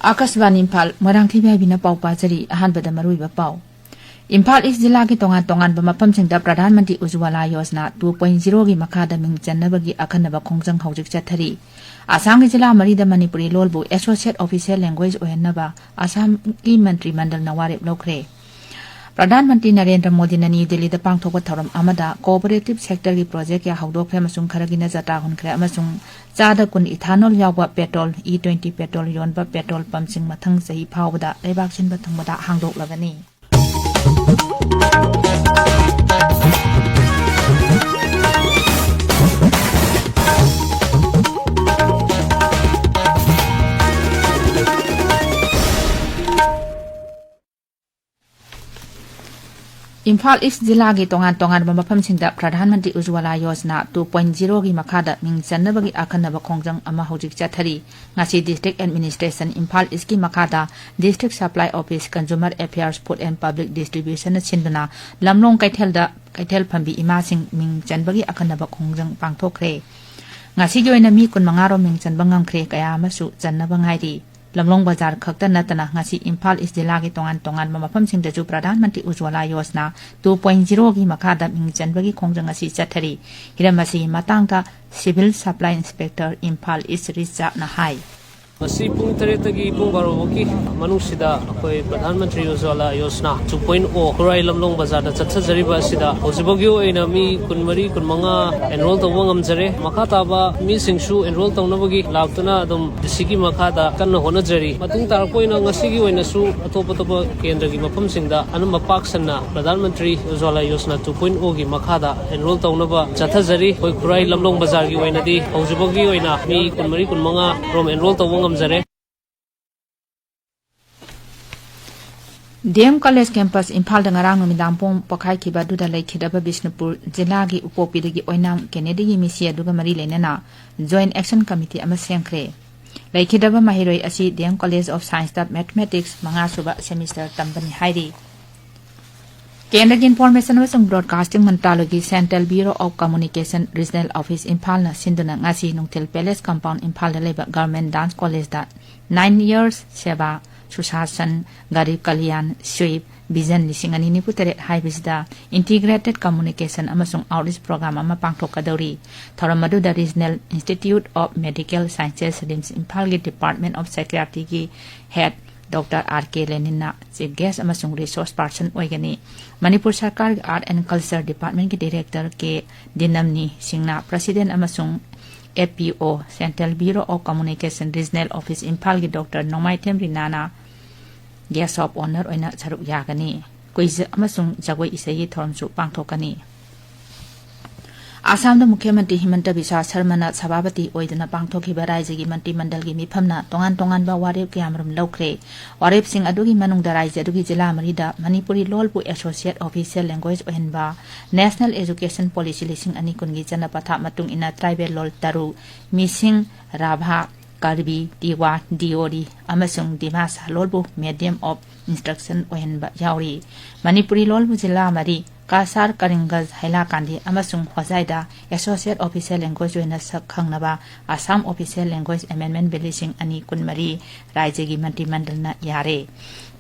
Akasban Imphal Moirangthem Ibehaibi pau pajari ahanbada maruiba pau. Imphal East Jilla ki tongan bamafamsingda Pradhan Mantri Ujwala Yojana 2.0 gi makhada ming channabagi akhanaba khongjang haujik chathari. Assam ki Jilla marida Manipuri lolbu Associate Official Language ohenaba Assam ki Mantri Mandal na warep lokre. Pradhan Mantri Narendra Modi na New Delhi da pangthokpa thoram amada cooperative sector ki project ya haudokre amasung kharagina jata hunkhre amasung chada kun ethanol yawba petrol E20 petrol yonba petrol pump sing mathang sahi phawda lebak sinba thangmada hangdok lagani. Imphal East Jilla ki tongan bamafamsingda Pradhan Mantri Ujwala Yojana 2.0 gi makhada ming channabagi akhanaba khongjang ama haujik chathari. Ngasi District Administration Imphal East ki makhada District Supply Office Consumer Affairs Food and Public Distribution chinduna lamlong kaithel phambi imasing ming chanbagi akhanaba khongjang pangthokre. Ngasi gi oina mi 15 ro ming chanba ngamkhre kaya amasu channaba ngairi. Lamlong Bazar khakta natana ngasi Imphal East Jilla ki tongan bamafamsingda ju Pradhan Mantri Ujwala Yojana 2.0 gi makhada ming chanbagi khongjang asi chathari. Hiramasi matangta Civil Supply Inspector Imphal East Richa na hai. Masi pung taretagi pung baroboki manusida akoi Pradhan Mantri Ujwala Yojana 2.0 Kurai Lamlong Bazar da chathajariba sida hojibagi oina mi 15 enroll tawang amjare makhata ba mi singshu enroll tawnabagi laktuna adum disigi makhada kanna honajari matung tarpoina ngasigi oina su atopa kendragi mafamsingda anamba paksanna Pradhan Mantri Ujwala Yojana 2.0 gi makhada enroll tawnaba chathajari koi Kurai Lamlong Bazar gi oina di hojibagi oina mi 15 rom enroll tawang DM College Campus Imphal da ngarang numidang pong pakai kiba duda laikhidaba Bishnupur Jilla gi upopidagi oinam Kennedy gi misi aduga mari lenana Joint Action Committee ama sengkhre. Laikhidaba mahiroi asi DM College of Science da Mathematics manga suba semester tambani hairi. Kendra Information and Broadcasting Mantralogi Central Bureau of Communication Regional Office Imphal na sinduna ngasi Nungthil Palace Compound Imphal da leba Government Dance College da 9 years seva Susasan Garib Kalyan Sweep Vision Lisingani Niputere Haibisda Integrated Communication amasung Outreach Program ama pangthokadori. Thoramadu da Regional Institute of Medical Sciences Rims Imphal gi Department of Psychiatry gi Head Dr. R.K. Lenina Chief Guest amasung Resource Person oigani. Manipur Sarkar Art and Culture Department ki Director K. Dinamni Singna President amasung FPO Central Bureau of Communication Regional Office Imphal ki Dr. Nomaithem Rinana Guest of Honor oina charuk yagani. Quiz amasung jagoi isai thoramsu pangthokani. Assam da Mukhyamantri Himanta Biswa Sarmana Sabhabati oidana pangthokhiba raijagi Mantri Mandal gi mifamna tongan ba warep kyamrum lokre. Warep sing adugi manungda raija adugi jilla marida Manipuri lolbu Associate Official Language ohenba National Education Policy lising ani kungi jana patha matung ina tribal lol taru mising Rabha Karbi Tiwa Diori amasung Dimasa lolbu medium of instruction ohenba yauri. Manipuri lolbu jilla mari Kasar Karingaz Haila Kandi amasung Hwajaida Associate Official Language oina sakhangnaba Assam Official Language Amendment Bill lising ani kunmari raijagi Mantri Mandal na yare.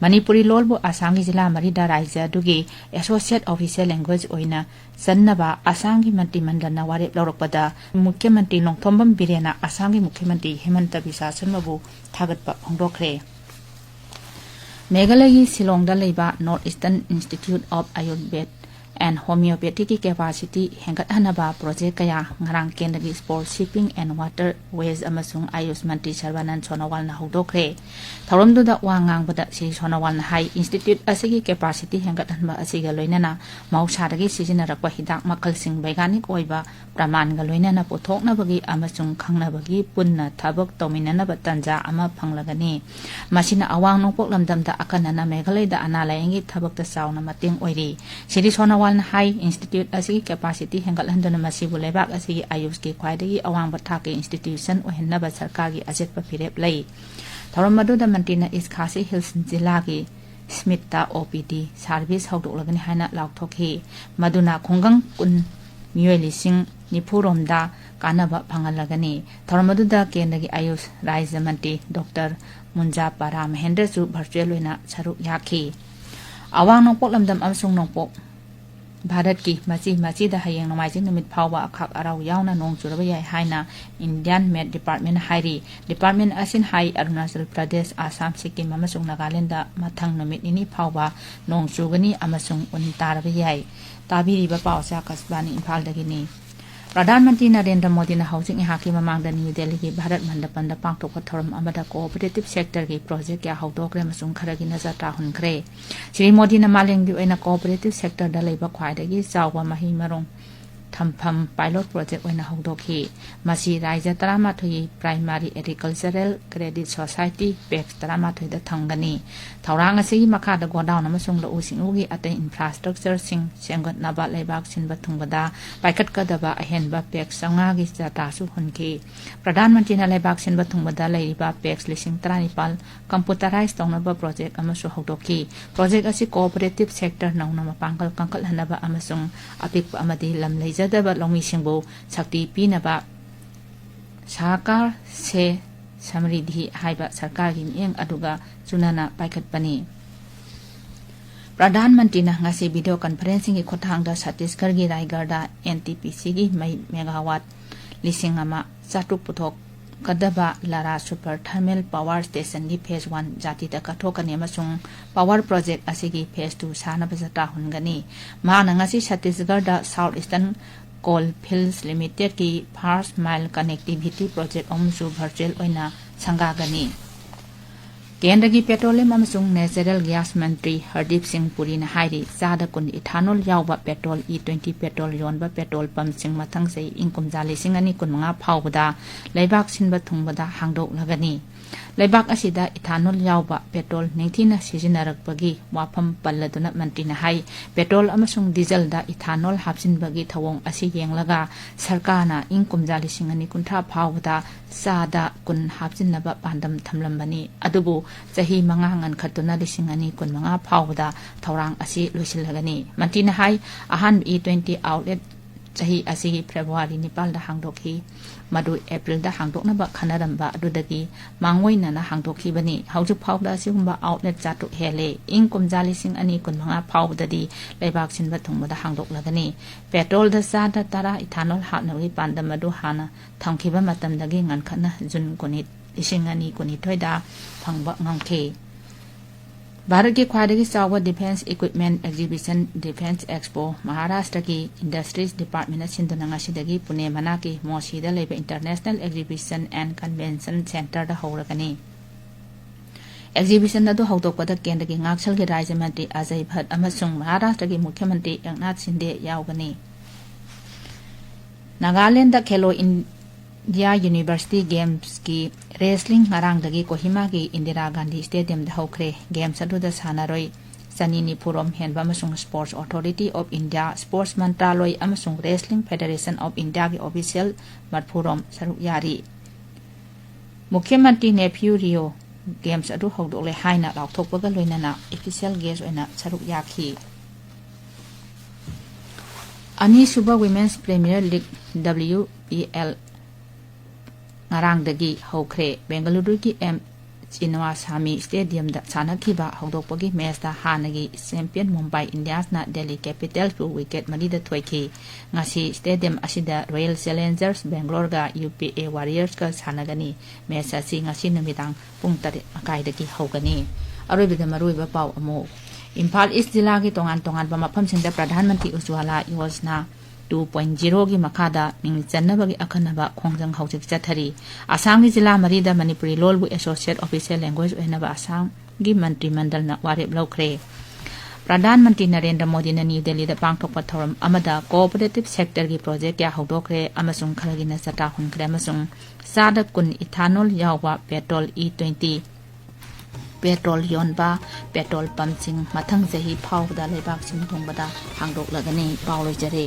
Manipuri lolbu Assam gi jilla marida raija dugi Associate Official Language oina sannaba Assam gi Mantri Mandal na warep lorokpada Mukhyamantri Nongthombam Birena Assam gi Mukhyamantri Himanta Biswa Sarmabu thagatpa hongdokre. Meghalaya Shillong da leiba North Eastern Institute of Ayurveda and Homeopathic Capacity Hengat Hanaba Project Kaya Ngarang Kendagi Sport Shipping and Water Ways amasung Ayush Mantri Sarvanan Sonawal na hudokre. Thorom duda wangang bada si Sonawal na High Institute asigi capacity hengat hanba asiga loinana mausaragi sijinarakwa hidak makalsing baiganik oiba praman ga loinana pothok na bagi amasung khangna bagi punna thabak tominana batanja ama phanglagani. Masina awang nongpok lamdamda akanana Meghalaya da analayang thabak ta sauna mating oiri. Siri Sonawal High Institute asigi capacity hengatlandana masibu lebak asigi ayush ki khwaidagi awangba thaki institution ohenaba sarkar gi ajetpa phirep lei. Thoramadu da Mantina is Khasi Hills Jilla gi Smita OPD service haudoklagani haina lauthokhi maduna khongang kun miyoi lising nipuromda कानबा फंगलगनी थरमदुदा केंद्रगी Ayush राज्य मंत्री doctor मुंजा पारा महेंद्र सु virtual ओइना सरुक याखी अवांग नोंपोक लमदम अमसुंग नोंपोक भारत की मची दा हयेंग नोमाइजिंग नुमित फावबा अखाक अराव यावना नोंग चुरबा याय हाइना इंडियन मेट डिपार्टमेंट हाइरी डिपार्टमेंट असिन हाई अरुणाचल प्रदेश आसाम सिक्किम अमसुंग नागालैंड दा मथंग नुमित निनी फावबा नोंग चुगनी अमसुंग उन तारबा याय ताबिरिबा पावसा कसबानी इम्फाल दगिनी प्रधानमंत्री नरेंद्र मोदी ने हाउसिंग हाकी ममांग न्यू दिल्ली की भारत मंडपन पांगथोक थोरम अमदा कोऑपरेटिव सेक्टर की प्रोजेक्ट क्या हौदोक्रे मसुंग खरगी नजर ताहुनख्रे श्री मोदी ने मालेंगी ओइना कोऑपरेटिव सेक्टर दा लेबा ख्वाइदगी चावबा मही मरोंग थमफम पायलट प्रोजेक्ट ओइना हौदोखी मसी राज्य 13 primary agricultural credit society PECS 13 दा थंगनी थौरांग असि मखादा गोडाउन अमसुंग लौ सिंगुगी अते इंफ्रास्ट्रक्चर सिंग सेंगतनाबा लेबाक सिनबा थुंगबदा पाइकटकदबा अहेनबा पेक्स संगागी जातासु हुनकी प्रधानमंत्री ने लेबाक सिनबा थुंगबदा लेरिबा पेक्स लिसिंग 39 कंप्यूटराइज तौनबा प्रोजेक्ट अमसु हौदोखी प्रोजेक्ट असि कोऑपरेटिव सेक्टर नौना मपांगल कंकल हनबा अमसुंग अपिक अमदी लम लेजदबा लौमी सिंगबो शक्ति पीनबा सरकार से समृद्धि हाइबा सरकार की मियंग अदुगा चुनाना पाइखटपनी प्रधानमंत्री ने ngasi वीडियो कॉन्फ्रेंसिंग की खोथांगदा छत्तीसगढ़ की रायगढ़ एनटीपीसी की मई मेगावाट लिसिंग अमा चाटुक पुथोक कदबा लारा सुपर थर्मल पावर स्टेशन की फेज 1 जाति दा कथोकनी अमसुंग पावर प्रोजेक्ट असिगी फेज 2 साना बजता हुनगनी माना ngasi छत्तीसगढ़ दा south eastern coal fields limited की फर्स्ट माइल कनेक्टिविटी प्रोजेक्ट अमसु वर्चुअल ओइना संगागनी केंद्र की पेट्रोलियम अमसुंग नेचुरल गैस मंत्री हरदीप सिंह पुरी ने हाइरी चादा कुन इथानोल यावबा पेट्रोल E20 पेट्रोल योनबा पेट्रोल पंप सिंग मथंग से इंकुमजा लिसिंग अनि कुनमंगा फावबदा लेबाक सिनबा थुंगबदा हांगदोक लगनी लेबाक असिदा इथानोल यावबा पेट्रोल निंगथिना सिजिनरकपगी वाफम पल्लदुना मंत्री ने हाई पेट्रोल अमसुंग डीजल दा इथानोल हापसिनबगी थवोंग असि येंगलगा सरकारना इंकुमजा लिसिंग अनि कुंथा फावबदा चादा कुन हापसिनबा पांदम थमलंबनी अदुबु चाही मंगांगन खतुना लिसिंग अनि कुनमंगा फावबदा थौरांग असि लोइसिलगनी मंत्री ने हाई अहान E20 आउटलेट चाही असि फेब्रुवारी 9 दा हांगदोखी मदु एप्रिल दा हांगदोकनबा खनरंबा अदुदगी मांगोइना हांगदोखीबनी हौजु फावदा असिगुंबा आउटलेट चाटु हेले इंग कुमजालिसिंग अनि कुनमंगा फावददी लेबाक सिनबा थुंगबदा हांगदोकलगनी पेट्रोल दा चादा तारा इथानोल हापनबगी पांदम मदु हाना थंखिबा मतमदगी ngनखना जुन कुनित लिसिंग अनि कुनिथोय दा फंगबा ngangखे भारत के ख्वाइदगी चावबा defence equipment exhibition defence expo Maharashtra की इंडस्ट्रीज डिपार्टमेंट सिंधुनंगासिदगी पुणे मना की मोसीदा लेबा international exhibition and convention centre दा हौरगनी एग्जीबिशन अदु हौदोकपदा केंद्र की ngakchal के राज्य मंत्री अजय भट्ट अमसुंग महाराष्ट्र की मुख्यमंत्री एकनाथ शिंदे यावगनी Nagaland Khelo India university games की रेसलिंग ngarangdagi कोहिमा की इंदिरा गांधी स्टेडियम दा हौख्रे गेम्स अदुदा सानारोय सनी निपुरम हेनबा अमसुंग sports authority of India sports मंत्रालय अमसुंग रेसलिंग फेडरेशन ऑफ इंडिया की ऑफिशियल मरफुरम सरुक यारी मुख्यमंत्री नेफ्यू रियो गेम्स अदु हौदोले हाइना लाउथोकपगा लोइनाना ऑफिशियल गेस्ट ओइना सरुक याखी अनि सुबा women's premier league WPL ngarangdagi hokre bengaluru ki M Chinwasamy stadium da sanakhiba hawdokpagi match da hanagi champion Mumbai Indians na Delhi Capitals pu wicket mari da thoiki ngasi stadium asida Royal Challengers Bangalore ga UPA Warriors ka sanagani match asi ngasi numidang pung 8 akai dagi hawgani aroibida maruiba paw amo Imphal East jila gi tongan ba mafam singda Pradhan Mantri Ujwala Yojana 2.0 की मखादा Ming चन्नबगी अखनबा खोंजंग हौजिक चथरी Assam की जिला मरीदा मणिपुरी लोलबु associate official language ओइनबा आसाम की मंत्रिमंडल न वारेप लौख्रे प्रधानमंत्री नरेंद्र मोदी ने न्यू दिल्ली दा पांगथोकपा थौरम अमदा कोऑपरेटिव सेक्टर की प्रोजेक्ट क्या हौदोख्रे अमसुंग खरगी न चटा हुनख्रे अमसुंग सादा कुन इथानोल यावबा पेट्रोल E20 पेट्रोल योनबा पेट्रोल पंपसिंग मथंग चही फावदा लेबाक सिंग थोंबदा हांगदोकलगनी पावलोइजरे